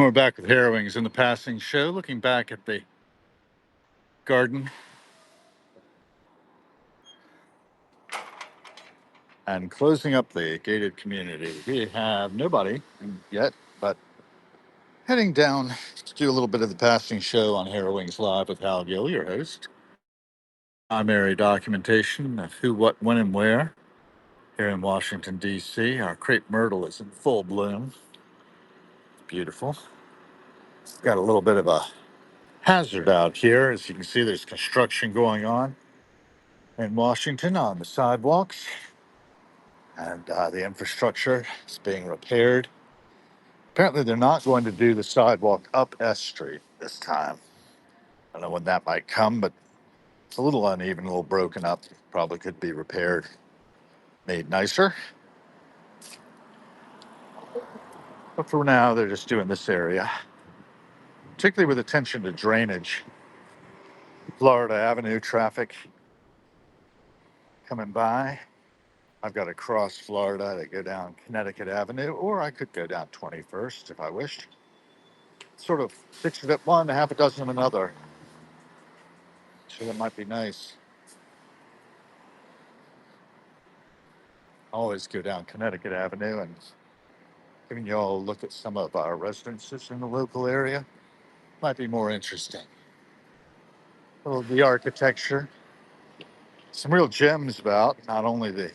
We're back with Harrowings in the Passing show, looking back at the garden and closing up the gated community. We have nobody yet, but heading down to do a little bit of the Passing show on Harrowings Live with Hal Gill, your host. Primary documentation of who, what, when, and where here in Washington, D.C. Our crepe myrtle is in full bloom. Beautiful. Got a little bit of a hazard out here. As you can see, there's construction going on in Washington on the sidewalks. And the infrastructure is being repaired. Apparently, they're not going to do the sidewalk up S Street this time. I don't know when that might come, but it's a little uneven, a little broken up. Probably could be repaired, made nicer. But for now, they're just doing this area, particularly with attention to drainage. Florida Avenue traffic coming by. I've got to cross Florida to go down Connecticut Avenue, or I could go down 21st if I wished. Sort of fix it at one, half a dozen of another. So that might be nice. Always go down Connecticut Avenue and giving you all a look at some of our residences in the local area. Might be more interesting. Well, the architecture, some real gems about not only the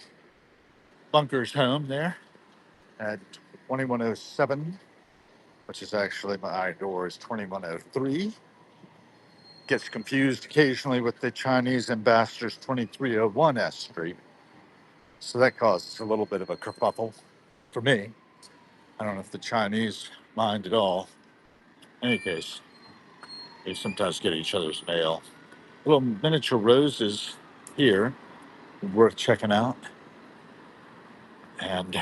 Bunker's home there at 2107, which is actually my door is 2103. Gets confused occasionally with the Chinese ambassador's 2301 S Street. So that causes a little bit of a kerfuffle for me. I don't know if the Chinese mind at all. In any case, they sometimes get each other's mail. Little miniature roses here, worth checking out. And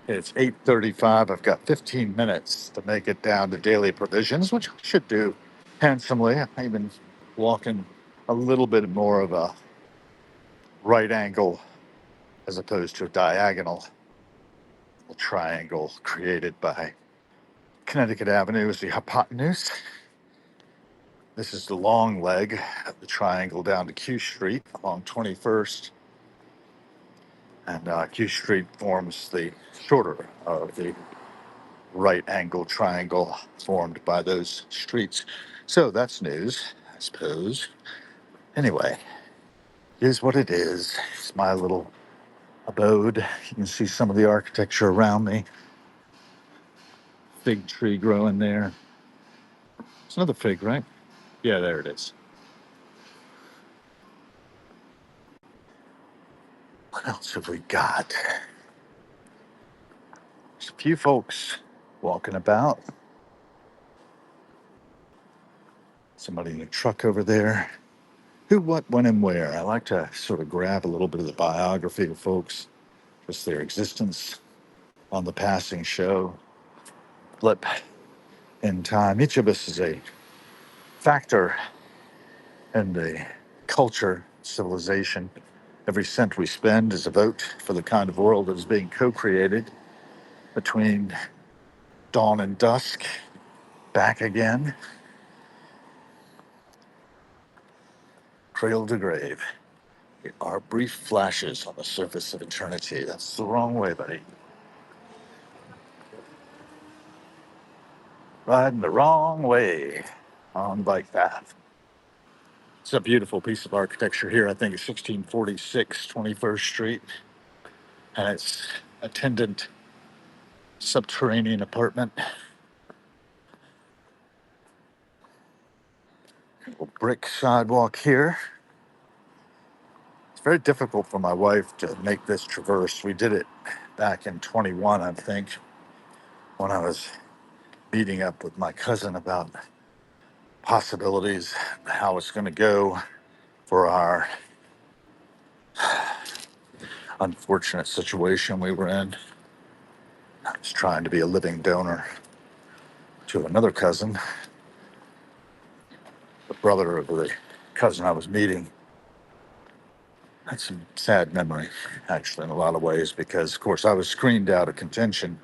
it's 8:35. I've got 15 minutes to make it down to Daily Provisions, which I should do handsomely. I've been walking a little bit more of a right angle as opposed to a diagonal triangle created by Connecticut Avenue as the hypotenuse. This is the long leg of the triangle down to Q Street along 21st. And Q Street forms the shorter of the right angle triangle formed by those streets. So that's news, I suppose. Anyway, it is what it is. It's my little abode. You can see some of the architecture around me. Fig tree growing there. It's another fig, right? Yeah, there it is. What else have we got? There's a few folks walking about. Somebody in a truck over there. Who, what, when, and where. I like to sort of grab a little bit of the biography of folks, just their existence on the passing show, blip in time. Each of us is a factor in the culture, civilization. Every cent we spend is a vote for the kind of world that is being co-created between dawn and dusk, back again, cradle to grave. There are brief flashes on the surface of eternity. That's the wrong way, buddy. Riding the wrong way on the bike path. It's a beautiful piece of architecture here. I think it's 1646 21st Street. And it's attendant subterranean apartment. Little brick sidewalk here. It's very difficult for my wife to make this traverse. We did it back in 21, I think, when I was meeting up with my cousin about possibilities, how it's going to go for our unfortunate situation we were in. I was trying to be a living donor to another cousin, the brother of the cousin I was meeting. That's a sad memory, actually, in a lot of ways, because, of course, I was screened out of contention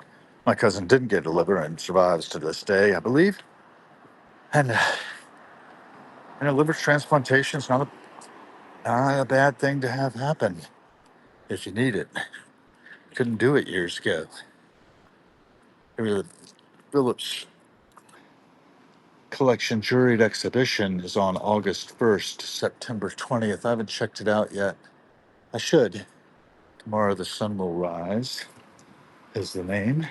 My cousin didn't get a liver and survives to this day, I believe. And liver transplantation is not a bad thing to have happen if you need it. Couldn't do it years ago. The Phillips Collection Juried Exhibition is on August 1st, September 20th. I haven't checked it out yet. I should. Tomorrow the Sun Will Rise is the name.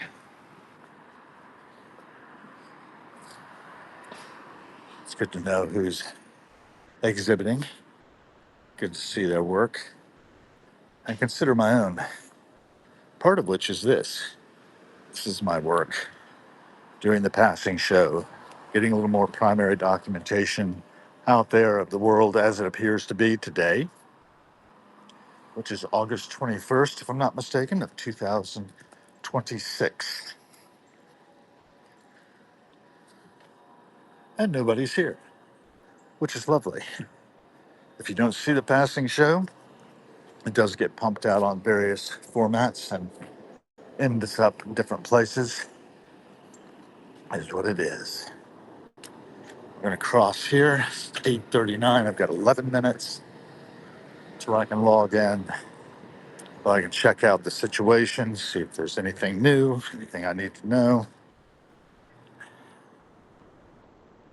It's good to know who's exhibiting. Good to see their work. And consider my own, part of which is this. This is my work during the passing show, getting a little more primary documentation out there of the world as it appears to be today, which is August 21st, if I'm not mistaken, of 2026. And nobody's here, which is lovely. If you don't see the passing show, it does get pumped out on various formats and ends up in different places, is what it is. We're going to cross here. It's 8:39. I've got 11 minutes till I can log in. So I can check out the situation, see if there's anything new, anything I need to know,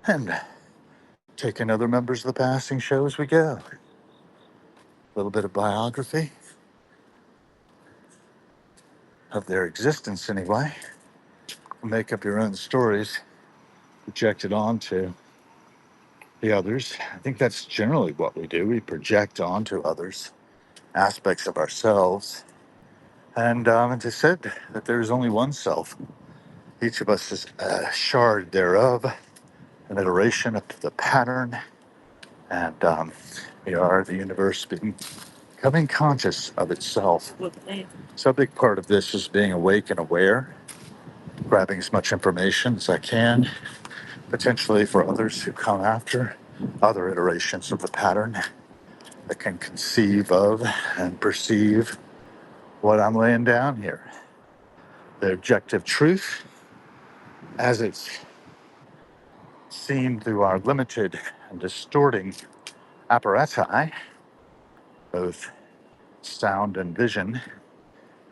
and take in other members of the passing show as we go. A little bit of biography of their existence, anyway. Make up your own stories, project it onto the others. I think that's generally what we do. We project onto others aspects of ourselves. And it is said that there is only one self. Each of us is a shard thereof, an iteration of the pattern. And we are the universe becoming conscious of itself. So a big part of this is being awake and aware, grabbing as much information as I can, potentially for others who come after, other iterations of the pattern that can conceive of and perceive what I'm laying down here. The objective truth, as it's seen through our limited and distorting apparati, both sound and vision.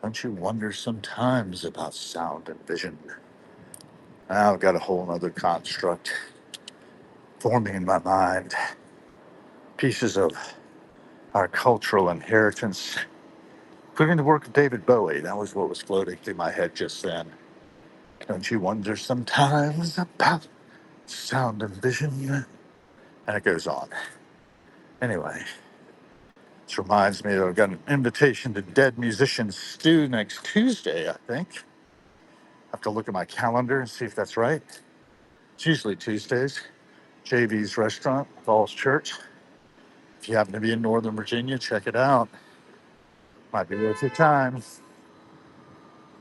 Don't you wonder sometimes about sound and vision? Now I've got a whole other construct forming in my mind. Pieces of our cultural inheritance, including the work of David Bowie. That was what was floating through my head just then. Don't you wonder sometimes about sound and vision? And it goes on. Anyway, this reminds me that I've got an invitation to Dead Musicians Stew next Tuesday, I think. I have to look at my calendar and see if that's right. It's usually Tuesdays. JV's Restaurant, Falls Church. If you happen to be in Northern Virginia, check it out. Might be worth your time.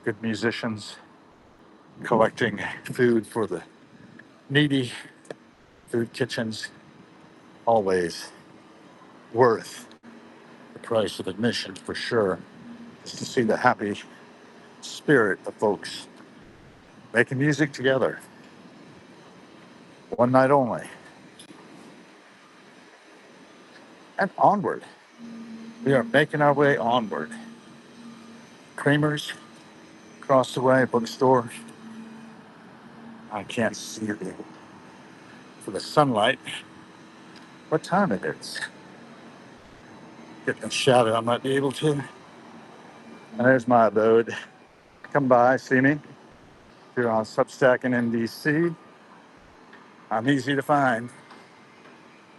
Good musicians collecting food for the needy, food kitchens. Always worth the price of admission for sure. Just to see the happy spirit of folks making music together. One night only. And onward. We are making our way onward. Kramer's across the way, bookstore. I can't see it for the sunlight. What time it is? Get a shout out, I might be able to. And there's my abode. Come by, see me. If you're on Substack in NDC, I'm easy to find.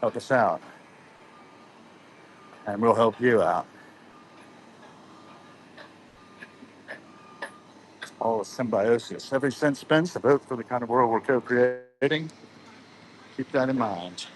Help us out. And we'll help you out. All a symbiosis. Every cent spent, a vote for the kind of world we're co-creating. Keep that in mind.